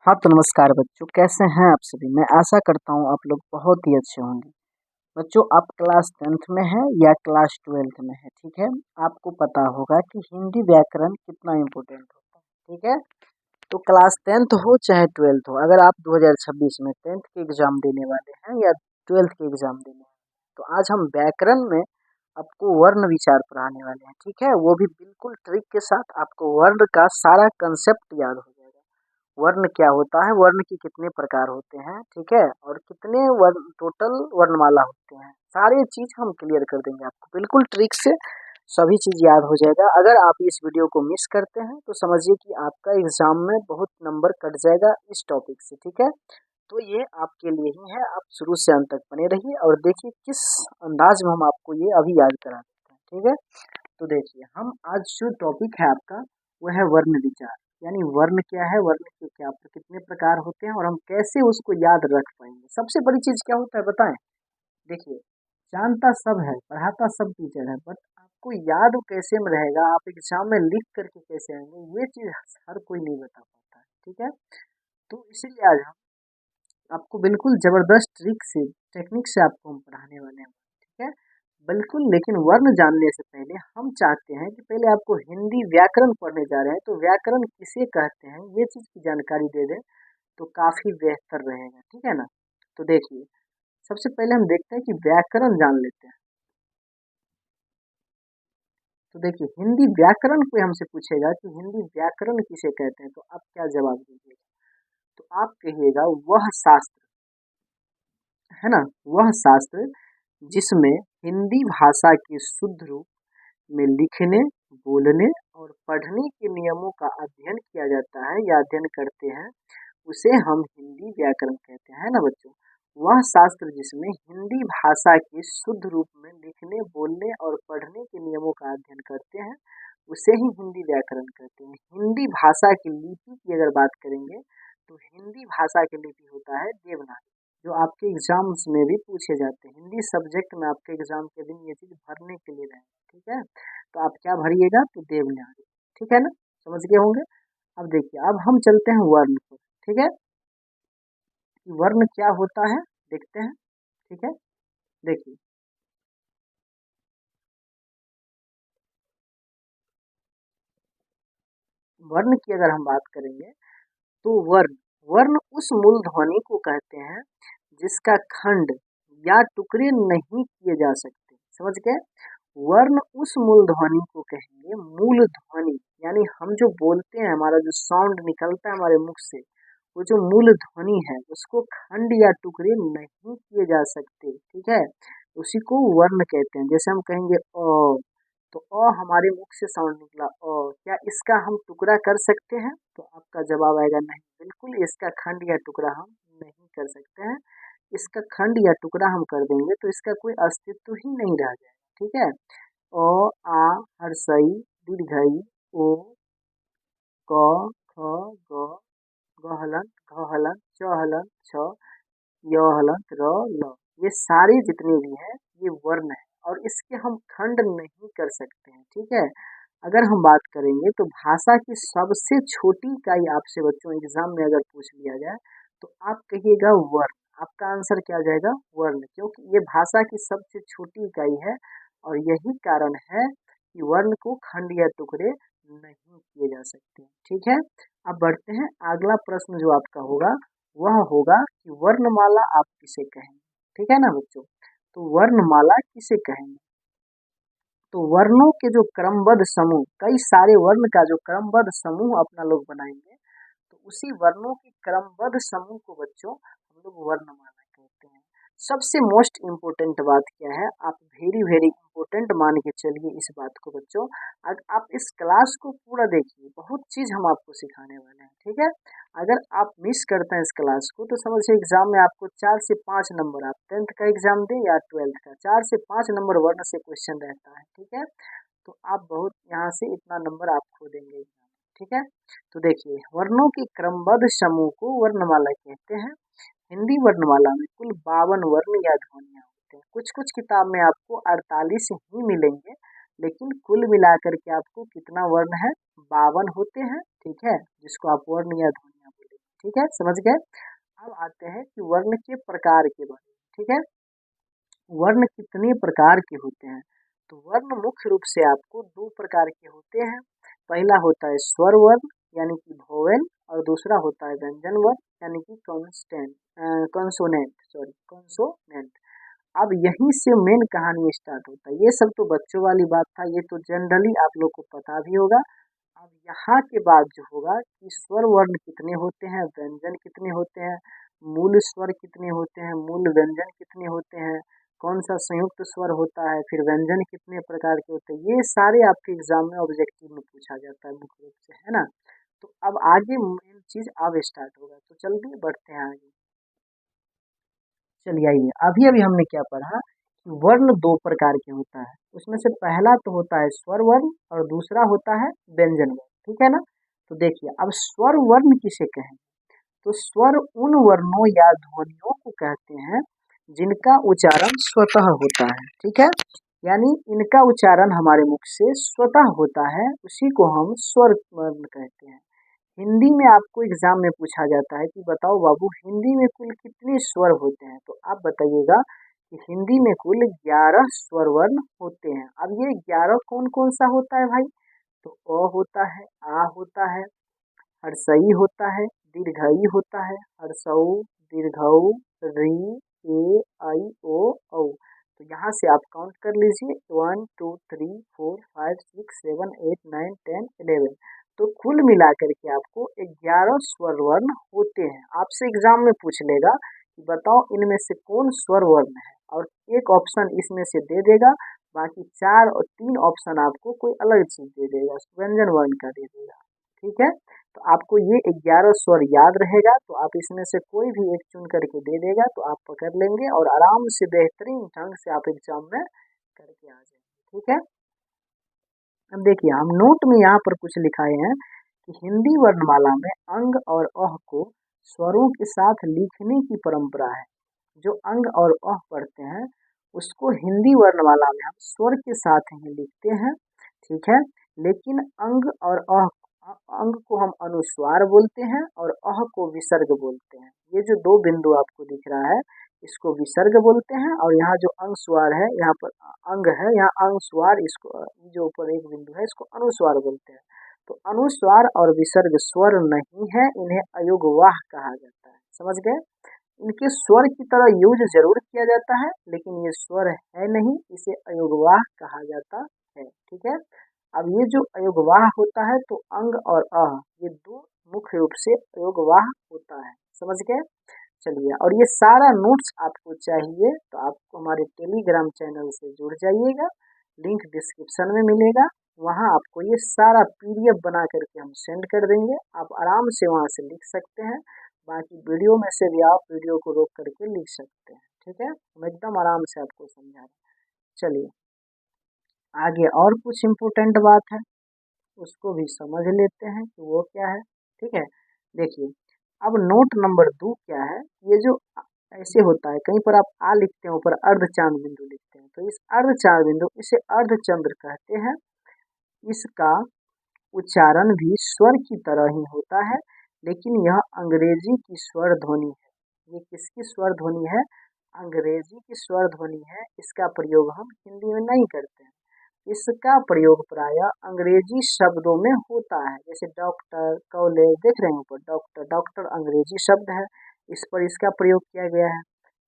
हाँ तो नमस्कार बच्चों, कैसे हैं आप सभी। मैं आशा करता हूँ आप लोग बहुत ही अच्छे होंगे। बच्चों, आप क्लास 10th में हैं या क्लास 12th में हैं, ठीक है। आपको पता होगा कि हिंदी व्याकरण कितना इम्पोर्टेंट होता है, ठीक है। तो क्लास 10th हो चाहे 12th हो, अगर आप 2026 में 10th के एग्जाम देने वाले हैं या 12th के एग्जाम देने हैं, तो आज हम व्याकरण में आपको वर्ण विचार पढ़ाने वाले हैं, ठीक है। वो भी बिल्कुल ट्रिक के साथ आपको वर्ण का सारा कंसेप्ट याद हो जाएगा। वर्ण क्या होता है, वर्ण के कितने प्रकार होते हैं, ठीक है, और कितने वर्ण टोटल वर्णमाला होते हैं, सारी चीज हम क्लियर कर देंगे आपको बिल्कुल ट्रिक से। सभी चीज याद हो जाएगा। अगर आप इस वीडियो को मिस करते हैं तो समझिए कि आपका एग्जाम में बहुत नंबर कट जाएगा इस टॉपिक से, ठीक है। तो ये आपके लिए ही है, आप शुरू से अंत तक बने रहिए और देखिए किस अंदाज में हम आपको ये अभी याद करा देते हैं, ठीक है। तो देखिए, हम आज जो टॉपिक है आपका वो है वर्ण विचार। यानी वर्ण क्या है, वर्ण के क्या कितने प्रकार होते हैं और हम कैसे उसको याद रख पाएंगे। सबसे बड़ी चीज क्या होता है बताएं। देखिए, जानता सब है, पढ़ाता सब टीचर है, बट आपको याद वो कैसे में रहेगा, आप एग्जाम में लिख करके कैसे आएंगे, ये चीज हर कोई नहीं बता पाता है, ठीक है। तो इसीलिए आज हम आपको बिल्कुल जबरदस्त ट्रिक से, टेक्निक से आपको हम पढ़ाने वाले हैं, ठीक है। बिल्कुल, लेकिन वर्ण जानने से पहले हम चाहते हैं कि पहले आपको हिंदी व्याकरण पढ़ने जा रहे हैं, तो व्याकरण किसे कहते हैं ये चीज की जानकारी दे दें तो काफी बेहतर रहेगा, ठीक है ना। तो देखिए, सबसे पहले हम देखते हैं कि व्याकरण जान लेते हैं। तो देखिए, हिंदी व्याकरण कोई हमसे पूछेगा कि हिंदी व्याकरण किसे कहते हैं, तो आप क्या जवाब दीजिएगा। तो आप कहिएगा वह शास्त्र, है ना, वह शास्त्र जिसमें हिंदी भाषा के शुद्ध रूप में लिखने, बोलने और पढ़ने के नियमों का अध्ययन किया जाता है या अध्ययन करते हैं, उसे हम हिंदी व्याकरण कहते हैं, ना बच्चों। वह शास्त्र जिसमें हिंदी भाषा के शुद्ध रूप में लिखने, बोलने और पढ़ने के नियमों का अध्ययन करते हैं, उसे ही हिंदी व्याकरण कहते हैं। हिंदी भाषा की लिपि की अगर बात करेंगे तो हिंदी भाषा की लिपि होता है देवनागरी, जो आपके एग्जाम्स में भी पूछे जाते हैं। हिंदी सब्जेक्ट में आपके एग्जाम के दिन ये चीज भरने के लिए रहेगा, ठीक है। तो आप क्या भरिएगा, तो देवनागरी, ठीक है ना, समझ गए होंगे। अब देखिए, अब हम चलते हैं वर्ण पर, ठीक है, कि वर्ण क्या होता है देखते हैं, ठीक है। देखिए, वर्ण की अगर हम बात करेंगे तो वर्ण वर्ण उस मूल ध्वनि को कहते हैं जिसका खंड या टुकड़े नहीं किए जा सकते, समझ गए। वर्ण उस मूल ध्वनि को कहेंगे मूल ध्वनि, यानी हम जो बोलते हैं, हमारा जो साउंड निकलता है हमारे मुख से, वो जो मूल ध्वनि है उसको खंड या टुकड़े नहीं किए जा सकते, ठीक है। उसी को वर्ण कहते हैं। जैसे हम कहेंगे अ, तो हमारे मुख से साउंड निकला क्या इसका हम टुकड़ा कर सकते हैं, तो आपका जवाब आएगा नहीं, बिल्कुल इसका खंड या टुकड़ा हम नहीं कर सकते हैं। इसका खंड या टुकड़ा हम कर देंगे तो इसका कोई अस्तित्व ही नहीं रह जाएगा, ठीक है। अ, आ, हर्षई, दीर्घई, ओ, क, ख, ग, गहलन, घहलन, चहलन, छ, यहलन, र, ल, ये सारे जितने भी हैं ये वर्ण है और इसके हम खंड नहीं कर सकते हैं, ठीक है। अगर हम बात करेंगे तो भाषा की सबसे छोटी इकाई आपसे बच्चों एग्जाम में अगर पूछ लिया जाए तो आप कहिएगा वर्ण। आपका आंसर क्या आ जाएगा, वर्ण, क्योंकि ये भाषा की सबसे छोटी इकाई है और यही कारण है कि वर्ण को खंड या टुकड़े नहीं किए जा सकते, ठीक है। अब बढ़ते हैं, अगला प्रश्न जो आपका होगा वह होगा कि वर्णमाला आप किसे कहेंगे, ठीक है ना बच्चों। तो वर्णमाला किसे कहेंगे, तो वर्णों के जो क्रमबद्ध समूह, कई सारे वर्ण का जो क्रमबद्ध समूह अपना लोग बनाएंगे, तो उसी वर्णों के क्रमबद्ध समूह को बच्चों हम लोग वर्णमाला कहते हैं। सबसे मोस्ट इम्पोर्टेंट बात क्या है, आप वेरी वेरी इंपॉर्टेंट मान के चलिए इस बात को बच्चों। अगर आप इस क्लास को पूरा देखिए, बहुत चीज हम आपको सिखाने वाले हैं, ठीक है। अगर आप मिस करते हैं इस क्लास को तो समझिए एग्जाम में आपको 4 से 5 नंबर, आप 10th का एग्जाम दें या 12th का, 4 से 5 नंबर वर्ण से क्वेश्चन रहता है, ठीक है। तो आप बहुत यहाँ से इतना नंबर आप खो देंगे एग्जाम में, ठीक है। तो देखिए, वर्णों के क्रमबद्ध समूह को वर्णमाला कहते हैं। हिंदी वर्णमाला में कुल 52 वर्ण या ध्वनियां होते हैं। कुछ कुछ किताब में आपको 48 ही मिलेंगे, लेकिन कुल मिलाकर के आपको कितना वर्ण है, 52 होते हैं, ठीक है, जिसको आप वर्ण या ध्वनियां बोलेंगे, ठीक है, समझ गए। अब आते हैं कि वर्ण के प्रकार के बारे में। ठीक है, वर्ण कितने प्रकार के होते हैं? तो वर्ण मुख्य रूप से आपको दो प्रकार के होते हैं। पहला होता है स्वर वर्ण यानी कि वोवेल, और दूसरा होता है व्यंजन वर्ण यानी कि कॉन्सोनेंट। अब यहीं से मेन कहानी स्टार्ट होता है। ये सब तो बच्चों वाली बात था, ये तो जनरली आप लोग को पता भी होगा। अब यहाँ के बाद जो होगा कि स्वर वर्ण कितने होते हैं, व्यंजन कितने होते हैं, मूल स्वर कितने होते हैं, मूल व्यंजन कितने होते हैं, कौन सा संयुक्त स्वर होता है, फिर व्यंजन कितने प्रकार के होते हैं, ये सारे आपके एग्जाम में ऑब्जेक्टिव में पूछा जाता है मुख्य रूप से, है ना। तो अब आगे मेन चीज अब स्टार्ट होगा, तो चलिए बढ़ते हैं आगे। चलिए आइए, अभी अभी हमने क्या पढ़ा कि वर्ण दो प्रकार के होता है। उसमें से पहला तो होता है स्वर वर्ण और दूसरा होता है व्यंजन वर्ण, ठीक है ना। तो देखिए, अब स्वर वर्ण किसे कहें? तो स्वर उन वर्णों या ध्वनियों को कहते हैं जिनका उच्चारण स्वतः होता है, ठीक है। यानी इनका उच्चारण हमारे मुख से स्वतः होता है, उसी को हम स्वर वर्ण कहते हैं। हिंदी में आपको एग्जाम में पूछा जाता है कि बताओ बाबू, हिंदी में कुल कितने स्वर होते हैं? तो आप बताइएगा कि हिंदी में कुल 11 स्वर वर्ण होते हैं। अब ये 11 कौन कौन सा होता है भाई? तो अ होता है, आ होता है, हर्षई होता है, दीर्घई होता है, हर्षऊ, दीर्घऊ, री, ए, आई, ओ, औ। तो यहाँ से आप काउंट कर लीजिए, 1 2 3 4 5 6 7 8 9 10 11। तो कुल मिलाकर के आपको 11 स्वर वर्ण होते हैं। आपसे एग्जाम में पूछ लेगा कि बताओ इनमें से कौन स्वर वर्ण है, और एक ऑप्शन इसमें से दे देगा, बाकी 4 और 3 ऑप्शन आपको कोई अलग चीज दे देगा, व्यंजन वर्ण का दे देगा, ठीक है। तो आपको ये 11 स्वर याद रहेगा, तो आप इसमें से कोई भी एक चुन करके दे देगा तो आप पकड़ लेंगे और आराम से बेहतरीन ढंग से आप एग्जाम में करके आ जाएंगे, ठीक है। अब देखिए, हम नोट में यहाँ पर कुछ लिखाए हैं कि हिंदी वर्णमाला में अंग और अह को स्वरों के साथ लिखने की परंपरा है। जो अंग और अह पढ़ते हैं उसको हिंदी वर्णमाला में हम स्वर के साथ ही लिखते हैं, ठीक है। लेकिन अंग को हम अनुस्वार बोलते हैं और अह को विसर्ग बोलते हैं। ये जो दो बिंदु आपको दिख रहा है इसको विसर्ग बोलते हैं, और यहाँ जो अनुस्वार है, यहाँ पर अंग है, यहाँ अनुस्वार, इसको जो ऊपर एक बिंदु है इसको अनुस्वार बोलते हैं। तो अनुस्वार और विसर्ग स्वर नहीं है, इन्हें अयोगवाह कहा जाता है, समझ गए। इनके स्वर की तरह यूज जरूर किया जाता है, लेकिन ये स्वर है नहीं, इसे अयोगवाह कहा जाता है, ठीक है। अब ये जो अयोगवाह होता है, तो अंग और अह ये दो मुख्य रूप से अयोगवाह होता है, समझ गए। चलिए, और ये सारा नोट्स आपको चाहिए तो आपको हमारे टेलीग्राम चैनल से जुड़ जाइएगा, लिंक डिस्क्रिप्शन में मिलेगा। वहाँ आपको ये सारा पीडीएफ बना करके हम सेंड कर देंगे, आप आराम से वहाँ से लिख सकते हैं। बाकी वीडियो में से भी आप वीडियो को रोक करके लिख सकते हैं, ठीक है। हम एकदम आराम से आपको समझा रहे हैं। चलिए आगे और कुछ इम्पोर्टेंट बात है, उसको भी समझ लेते हैं कि वो क्या है, ठीक है। देखिए, अब नोट नंबर 2 क्या है, ये जो ऐसे होता है, कहीं पर आप आ लिखते हैं ऊपर अर्धचांद बिंदु लिखते हैं, तो इस अर्धचांद बिंदु इसे अर्धचंद्र कहते हैं। इसका उच्चारण भी स्वर की तरह ही होता है, लेकिन यह अंग्रेजी की स्वर ध्वनि है। ये किसकी स्वर ध्वनि है? अंग्रेजी की स्वर ध्वनि है। इसका प्रयोग हम हिंदी में नहीं करते हैं। इसका प्रयोग प्रायः अंग्रेजी शब्दों में होता है, जैसे डॉक्टर, कॉलेज, देख रहे हैं ऊपर डॉक्टर, डॉक्टर अंग्रेजी शब्द है, इस पर इसका प्रयोग किया गया है।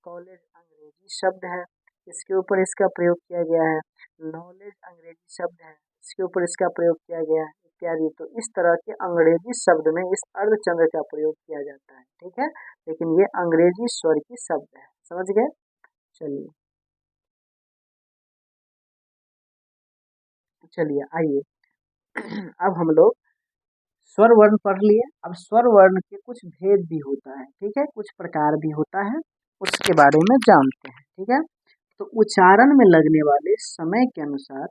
कॉलेज अंग्रेजी शब्द है, इसके ऊपर इसका प्रयोग किया गया है। नॉलेज अंग्रेजी शब्द है, इसके ऊपर इसका प्रयोग किया गया है, इत्यादि। तो इस तरह के अंग्रेजी शब्द में इस अर्धचंद्र का प्रयोग किया जाता है, ठीक है। लेकिन ये अंग्रेजी स्वर की शब्द है, समझ गए। चलिए चलिए आइए अब हम लोग स्वर वर्ण पढ़ लिए। अब स्वर वर्ण के कुछ भेद भी होता है, ठीक है, कुछ प्रकार भी होता है, उसके बारे में जानते हैं, ठीक है। तो उच्चारण में लगने वाले समय के अनुसार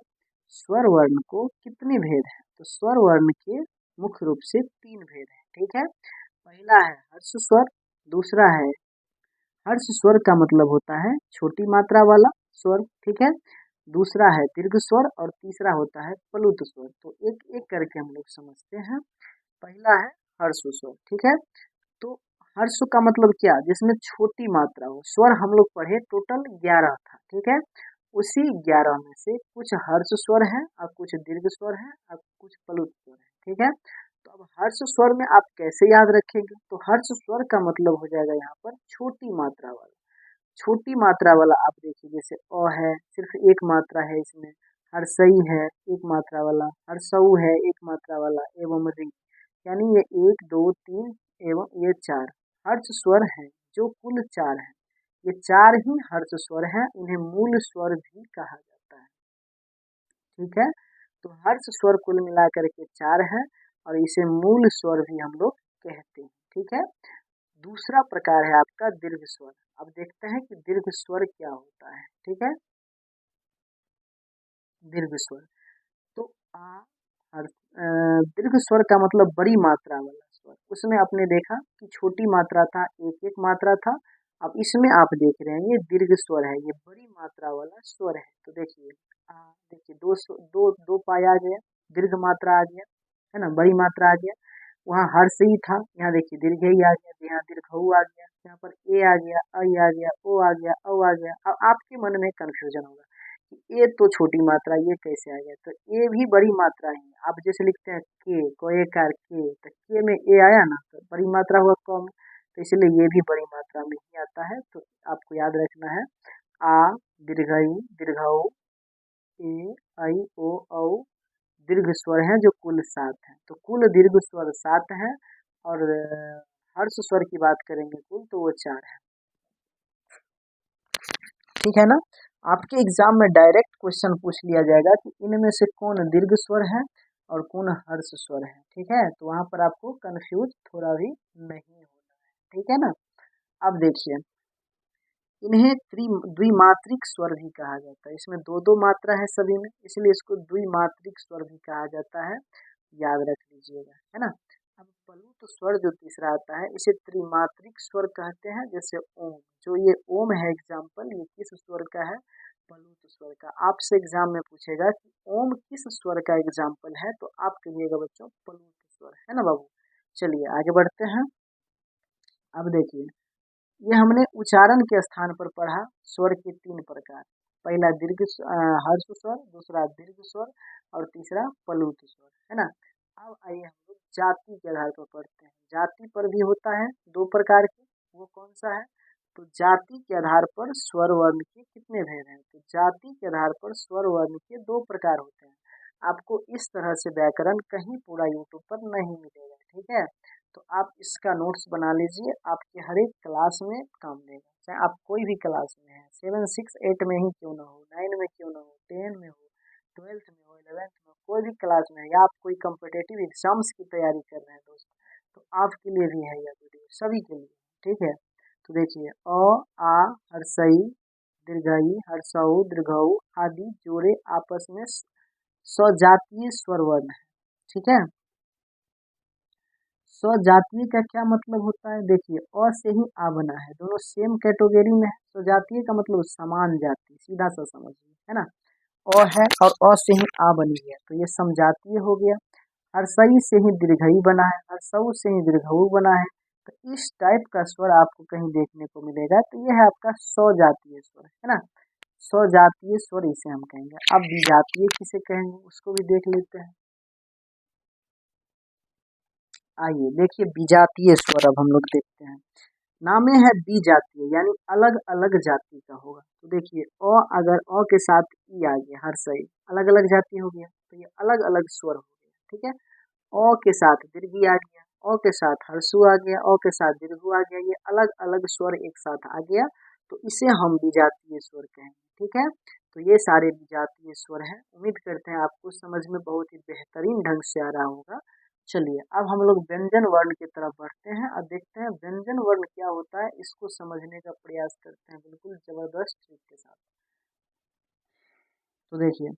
स्वर वर्ण को कितने भेद हैं? तो स्वर वर्ण के मुख्य रूप से 3 भेद हैं, ठीक है। पहला है हर्ष स्वर, दूसरा है हर्ष स्वर का मतलब होता है छोटी मात्रा वाला स्वर, ठीक है। दूसरा है दीर्घ स्वर, और तीसरा होता है प्लुत स्वर। तो एक एक करके हम लोग समझते हैं। पहला है हर्ष स्वर, ठीक है। तो हर्ष का मतलब क्या, जिसमें छोटी मात्रा हो। स्वर हम लोग पढ़े टोटल 11 था, ठीक है। उसी 11 में से कुछ हर्ष स्वर है और कुछ दीर्घ स्वर है और कुछ प्लुत स्वर है, ठीक है। तो अब हर्ष स्वर में आप कैसे याद रखेंगे, तो हर्ष स्वर का मतलब हो जाएगा यहाँ पर छोटी मात्रा वाला। छोटी मात्रा वाला आप देखिए, जैसे अ है, सिर्फ एक मात्रा है इसमें। हर्षई है, एक मात्रा वाला। हर्षऊ है, एक मात्रा वाला, एवं री, यानी ये 1 2 3 एवं ये 4 हर्ष स्वर हैं, जो कुल 4 हैं। ये 4 ही हर्ष स्वर हैं, इन्हें मूल स्वर भी कहा जाता है, ठीक है। तो हर्ष स्वर कुल मिलाकर के 4 है और इसे मूल स्वर भी हम लोग कहते हैं, ठीक है। दूसरा प्रकार है आपका दीर्घ स्वर। अब देखते हैं कि दीर्घ स्वर क्या होता है, ठीक है। दीर्घ स्वर, तो दीर्घ स्वर का मतलब बड़ी मात्रा वाला स्वर। उसमें आपने देखा कि छोटी मात्रा था, एक एक मात्रा था। अब इसमें आप देख रहे हैं ये दीर्घ स्वर है, ये बड़ी मात्रा वाला स्वर है। तो देखिए देखिए दो पाई आ गया, दीर्घ मात्रा आ गया, है ना, बड़ी मात्रा आ गया। वहाँ हर्ष ही था, यहाँ देखिए दीर्घ ही आ गया, यहाँ दीर्घऊ आ गया, यहाँ पर ए आ गया, आई आ गया, ओ आ गया, औ आ गया। अब आपके मन में कंफ्यूजन होगा कि ए तो छोटी मात्रा, ये कैसे आ गया। तो ए भी बड़ी मात्रा ही है। आप जैसे लिखते हैं के, कोए कार के, तो के में ए आया ना, तो बड़ी मात्रा हुआ कम, तो इसलिए ये भी बड़ी मात्रा में ही आता है। तो आपको याद रखना है आ, दीर्घई, दीर्घऊ, ए, आई, ओ, औ दीर्घ स्वर हैं, जो कुल 7 हैं। तो कुल दीर्घ स्वर 7 हैं और हर्ष स्वर की बात करेंगे कुल, तो वो 4 है, ठीक है ना। आपके एग्जाम में डायरेक्ट क्वेश्चन पूछ लिया जाएगा कि इनमें से कौन दीर्घ स्वर है और कौन हर्ष स्वर है, ठीक है। तो वहां पर आपको कंफ्यूज थोड़ा भी नहीं होना है, ठीक है ना। अब देखिए, इन्हें द्विमात्रिक स्वर भी कहा जाता है। इसमें दो दो मात्रा है सभी में, इसलिए इसको द्विमात्रिक स्वर भी कहा जाता है, याद रख लीजिएगा, है ना। अब प्लुत स्वर जो तीसरा आता है, इसे त्रिमात्रिक स्वर कहते हैं। जैसे ओम, जो ये ओम है एग्जाम्पल, ये किस स्वर का है, प्लुत स्वर का। आपसे एग्जाम में पूछेगा कि ओम किस स्वर का एग्जाम्पल है, तो आप कहिएगा बच्चों प्लुत स्वर, है ना बाबू। चलिए आगे बढ़ते हैं। अब देखिए, ये हमने उच्चारण के स्थान पर पढ़ा स्वर के 3 प्रकार। पहला हर्ष स्वर, दूसरा दीर्घ स्वर और तीसरा प्लुत स्वर, है ना। अब आइए हम लोग जाति के आधार पर पढ़ते हैं। जाति पर भी होता है 2 प्रकार की, वो कौन सा है, तो जाति के आधार पर स्वर वर्ण के कितने भेद हैं, तो जाति के आधार पर स्वर वर्ण के 2 प्रकार होते हैं। आपको इस तरह से व्याकरण कहीं पूरा यूट्यूब पर नहीं मिलेगा, ठीक है। तो आप इसका नोट्स बना लीजिए, आपके हर एक क्लास में काम देगा। चाहे आप कोई भी क्लास में है, 7 6 8 में ही क्यों ना हो, 9 में क्यों ना हो, 10 में हो, 12th में हो, 11th में हो, कोई भी क्लास में है, या आप कोई कम्पिटेटिव एग्जाम्स की तैयारी कर रहे हैं दोस्त, तो आपके लिए भी है यह वीडियो, सभी के लिए, ठीक है। तो देखिए, अ, आ, हर्षई, दीर्घई, हर्षऊ, दीर्घऊ आदि जोड़े आपस में सजातीय स्वर वर्ण है, ठीक है। स्वजातीय का क्या मतलब होता है, देखिए अ से ही आ बना है, दोनों सेम कैटेगरी में है। स्वजातीय का मतलब समान जाति, सीधा सा समझिए, है ना। अ है और अ से ही आ बनी है, तो ये समजातीय हो गया। हर्षई से ही दीर्घई बना है, हर्षऊ से ही दीर्घऊ बना है। तो इस टाइप का स्वर आपको कहीं देखने को मिलेगा, तो यह है आपका स्वजातीय स्वर, है ना। स्वजातीय स्वर इसे हम कहेंगे। अब विजातीय किसे कहेंगे, उसको भी देख लेते हैं। आइए देखिए, विजातीय स्वर अब हम लोग देखते हैं। नामे है विजातीय, यानी अलग अलग जाति का होगा। तो देखिए, अगर अ के साथ ई आ गया, हर सही अलग अलग जाति हो गया, तो ये अलग अलग स्वर हो गया, ठीक है। अ के साथ दीर्घी आ गया, अ के साथ हर्षु आ गया, अ के साथ दीर्घु आ गया, ये अलग अलग स्वर एक साथ आ गया, तो इसे हम विजातीय स्वर कहेंगे, ठीक है। तो ये सारे विजातीय स्वर हैं। उम्मीद करते हैं आपको समझ में बहुत ही बेहतरीन ढंग से आ रहा होगा। चलिए अब हम लोग व्यंजन वर्ण की तरफ बढ़ते हैं और देखते हैं व्यंजन वर्ण क्या होता है, इसको समझने का प्रयास करते हैं बिल्कुल जबरदस्त ट्रिक के साथ। तो देखिए,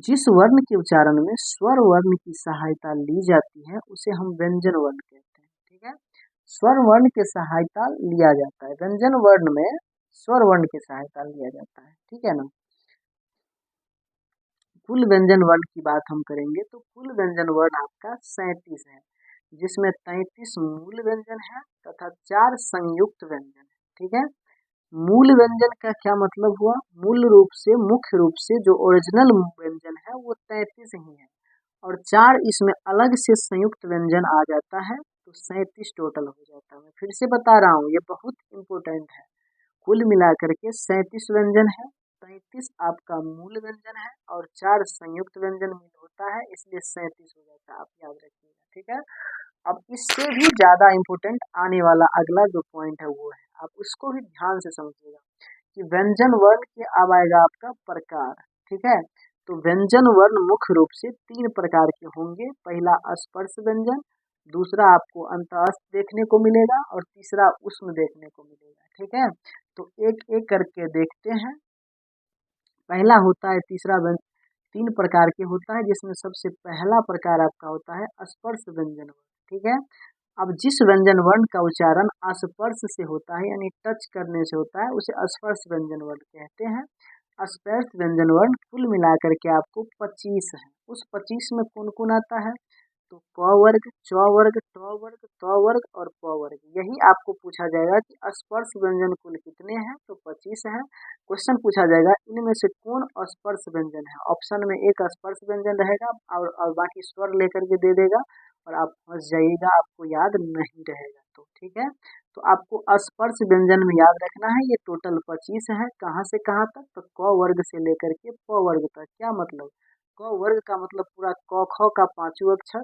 जिस वर्ण के उच्चारण में स्वर वर्ण की सहायता ली जाती है उसे हम व्यंजन वर्ण कहते हैं, ठीक है। स्वर वर्ण की सहायता लिया जाता है, व्यंजन वर्ण में स्वर वर्ण की सहायता लिया जाता है, ठीक है ना। कुल व्यंजन वर्ण की बात हम करेंगे तो कुल व्यंजन वर्ण आपका 37 है। जिसमें 33 मूल व्यंजन है तथा 4 संयुक्त व्यंजन है। ठीक है, मूल व्यंजन का क्या मतलब हुआ? मूल रूप से, मुख्य रूप से जो ओरिजिनल व्यंजन है वो 33 ही है, और 4 इसमें अलग से संयुक्त व्यंजन आ जाता है, तो 37 टोटल हो जाता है। मैं फिर से बता रहा हूँ, ये बहुत इंपॉर्टेंट है। कुल मिलाकर के 37 व्यंजन है, 33 आपका मूल व्यंजन है और 4 संयुक्त व्यंजन मिल होता है, इसलिए 37 हो जाता है। आप याद रखिएगा। ठीक है, अब इससे भी ज्यादा इम्पोर्टेंट आने वाला अगला जो पॉइंट है वो है, आप उसको भी ध्यान से समझिएगा कि व्यंजन वर्ण के अब आएगा आपका प्रकार। ठीक है, तो व्यंजन वर्ण मुख्य रूप से 3 प्रकार के होंगे। पहला स्पर्श व्यंजन, दूसरा आपको अंतःस्थ देखने को मिलेगा और तीसरा उष्म देखने को मिलेगा। ठीक है, तो एक एक करके देखते हैं। पहला होता है तीसरा व्यंजन, 3 प्रकार के होता है, जिसमें सबसे पहला प्रकार आपका होता है स्पर्श व्यंजन वर्ण। ठीक है, अब जिस व्यंजन वर्ण का उच्चारण स्पर्श से होता है, यानी टच करने से होता है, उसे स्पर्श व्यंजन वर्ण कहते हैं। स्पर्श व्यंजन वर्ण कुल मिलाकर के आपको 25 है। उस 25 में कौन कौन आता है? तो क वर्ग, च वर्ग, ट वर्ग, त वर्ग और प वर्ग। यही आपको पूछा जाएगा कि स्पर्श व्यंजन कुल कितने हैं, तो 25 है। क्वेश्चन पूछा जाएगा इनमें से कौन स्पर्श व्यंजन है। ऑप्शन में एक स्पर्श व्यंजन रहेगा और बाकी स्वर लेकर के दे देगा, और आप फंस जाइएगा, आपको याद नहीं रहेगा। तो ठीक है, तो आपको स्पर्श व्यंजन में याद रखना है, ये टोटल 25 है। कहाँ से कहाँ तक? तो क वर्ग से लेकर के प वर्ग तक। क्या मतलब? क वर्ग का मतलब पूरा क ख का पांचों अक्षर,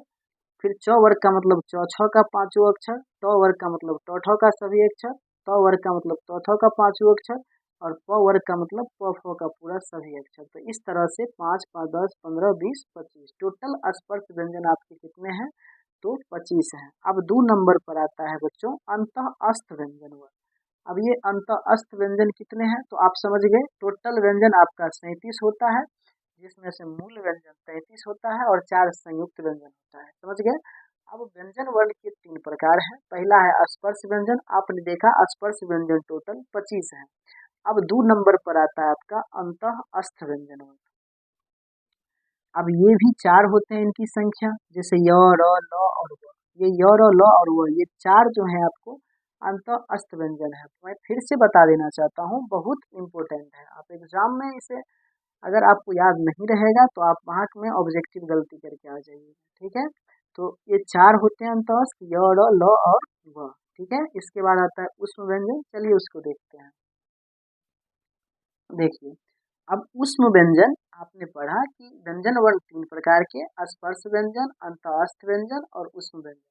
फिर च वर्ग का मतलब च छ का पांचों अक्षर, ट वर्ग का मतलब ट ठ का सभी अक्षर, त वर्ग का मतलब त थ का पांचों अक्षर, और प वर्ग का मतलब प फ का पूरा सभी अक्षर। तो इस तरह से 5, 5, 10, 15, 20, 25 टोटल स्पर्श व्यंजन आपके कितने हैं? तो 25 है। अब 2 नंबर पर आता है बच्चों अंतःस्थ व्यंजन वर्ण। अब ये अंतःस्थ व्यंजन कितने हैं? तो आप समझ गए, टोटल व्यंजन आपका 37 होता है, जिसमें से मूल व्यंजन 33 होता है और 4 संयुक्त व्यंजन होता है। समझ गए? अब व्यंजन वर्ण के 3 प्रकार हैं। पहला है स्पर्श व्यंजन, आपने देखा स्पर्श व्यंजन टोटल 25 है। अब 2 नंबर पर आता है आपका अंतःस्थ व्यंजन वर्ण। अब ये भी 4 होते हैं इनकी संख्या, जैसे य, र, ल और व। ये य, र, ल और व, ये 4 जो है आपको अंतःस्थ व्यंजन है। मैं फिर से बता देना चाहता हूँ, बहुत इंपॉर्टेंट है। आप एग्जाम में इसे, अगर आपको याद नहीं रहेगा तो आप वहाँ में ऑब्जेक्टिव गलती करके आ जाइएगा। ठीक है, तो ये 4 होते हैं अंतःस्थ, य, र, ल और व। ठीक है, इसके बाद आता है उष्म व्यंजन। चलिए उसको देखते हैं। देखिए, अब उष्म व्यंजन आपने पढ़ा कि व्यंजन वर्ण 3 प्रकार के, स्पर्श व्यंजन, अंतःस्थ व्यंजन और उष्म व्यंजन।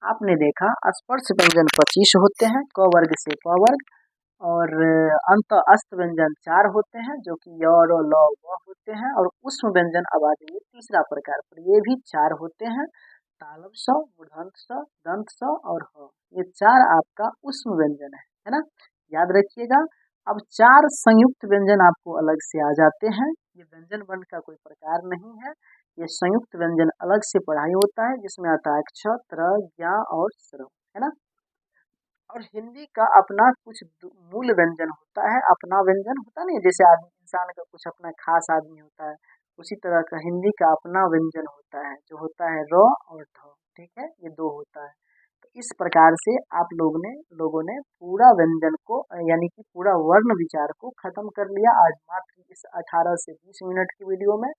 आपने देखा स्पर्श व्यंजन 25 होते हैं, क वर्ग से प वर्ग, और अंतःस्थ व्यंजन 4 होते हैं, जो कि य, र, ल, व होते हैं, और उष्म व्यंजन अब आ जाइए तीसरा प्रकार पर, ये भी 4 होते हैं, तालव स, मूर्धन्य स, दंत स और ह। ये 4 आपका उष्म व्यंजन है ना, याद रखिएगा। अब 4 संयुक्त व्यंजन आपको अलग से आ जाते हैं। ये व्यंजन वर्ण का कोई प्रकार नहीं है, ये संयुक्त व्यंजन अलग से पढ़ाई होता है, जिसमें आता है क्ष, त्र, ज्ञ और स्र, है ना। और हिंदी का अपना कुछ मूल व्यंजन होता है, अपना व्यंजन होता नहीं, जैसे आदमी इंसान का कुछ अपना खास आदमी होता है, उसी तरह का हिंदी का अपना व्यंजन होता है, जो होता है र और ध। ठीक है, ये 2 होता है। तो इस प्रकार से आप लोगों ने पूरा व्यंजन को, यानी कि पूरा वर्ण विचार को खत्म कर लिया आज मात्र इस 18 से 20 मिनट की वीडियो में।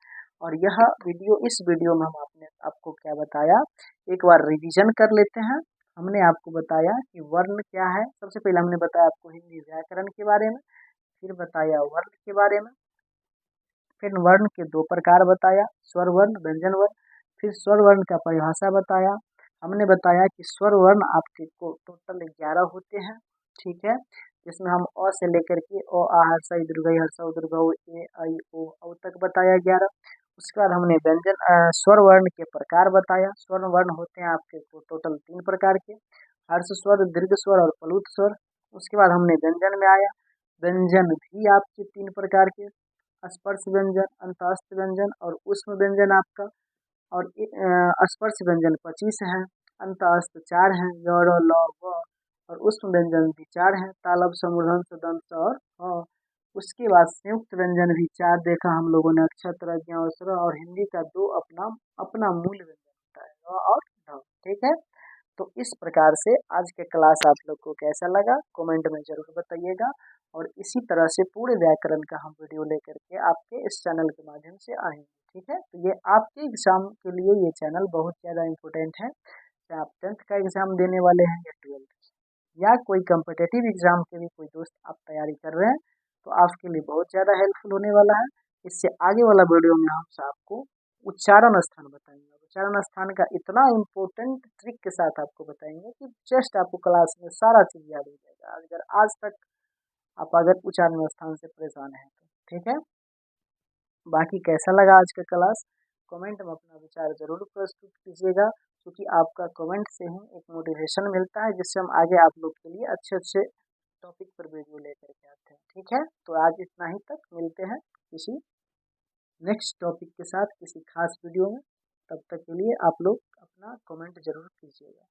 और इस वीडियो में हम आपको क्या बताया, एक बार रिवीजन कर लेते हैं। हमने आपको बताया कि वर्ण क्या है। सबसे पहले हमने बताया आपको हिंदी व्याकरण के बारे में, फिर बताया वर्ण के बारे में, फिर वर्ण के 2 प्रकार बताया, स्वर वर्ण, व्यंजन वर्ण, फिर स्वर वर्ण का परिभाषा बताया। हमने बताया कि स्वर वर्ण आपके को टोटल 11 होते हैं। ठीक है, जिसमें हम अ से लेकर के अ, आ, हर्षा, ई, दीर्घई, हर्षा, उ, दीर्घ, उ, ए, ऐ, ओ, औ तक बताया 11। उसके बाद हमने स्वर वर्ण के प्रकार बताया। स्वर वर्ण होते हैं आपके को टोटल 3 प्रकार के, हर्ष स्वर, दीर्घ स्वर और प्लुत स्वर। उसके बाद हमने व्यंजन में आया, व्यंजन भी आपके 3 प्रकार के, स्पर्श व्यंजन, अंतःस्थ व्यंजन और उष्म व्यंजन आपका। और स्पर्श व्यंजन 25 है, अंतःस्थ 4 हैं, य, र, ल, व, और उष्म व्यंजन भी 4 हैं, तालव स, मूर्धन्य स, दंत स और ह। उसके बाद संयुक्त व्यंजन भी 4 देखा हम लोगों ने, क्ष, त्र, ज्ञ और स्र, और हिंदी का 2 अपना अपना मूल व्यंजन होता है, र और ढ। ठीक है, तो इस प्रकार से आज के क्लास आप लोग को कैसा लगा कमेंट में जरूर बताइएगा। और इसी तरह से पूरे व्याकरण का हम वीडियो लेकर के आपके इस चैनल के माध्यम से आएंगे। ठीक है, तो ये आपके एग्जाम के लिए ये चैनल बहुत ज़्यादा इम्पोर्टेंट है। चाहे आप 10th का एग्जाम देने वाले हैं या 12th या कोई कम्पिटेटिव एग्जाम के भी कोई दोस्त आप तैयारी कर रहे हैं, तो आपके लिए बहुत ज़्यादा हेल्पफुल होने वाला है। इससे आगे वाला वीडियो में हम आपको उच्चारण स्थान बताएंगे। उच्चारण स्थान का इतना इम्पोर्टेंट ट्रिक के साथ आपको बताएंगे कि जस्ट आपको क्लास में सारा चीज़ याद हो जाएगा, अगर आज तक आप अगर उच्चारण स्थान से परेशान हैं तो। ठीक है, बाकी कैसा लगा आज का क्लास कमेंट में अपना विचार जरूर प्रस्तुत कीजिएगा, क्योंकि आपका कमेंट से ही एक मोटिवेशन मिलता है, जिससे हम आगे आप लोग के लिए अच्छे अच्छे टॉपिक पर वीडियो लेकर के आते हैं। ठीक है, तो आज इतना ही तक, मिलते हैं किसी नेक्स्ट टॉपिक के साथ किसी खास वीडियो में। तब तक के लिए आप लोग अपना कमेंट जरूर कीजिएगा।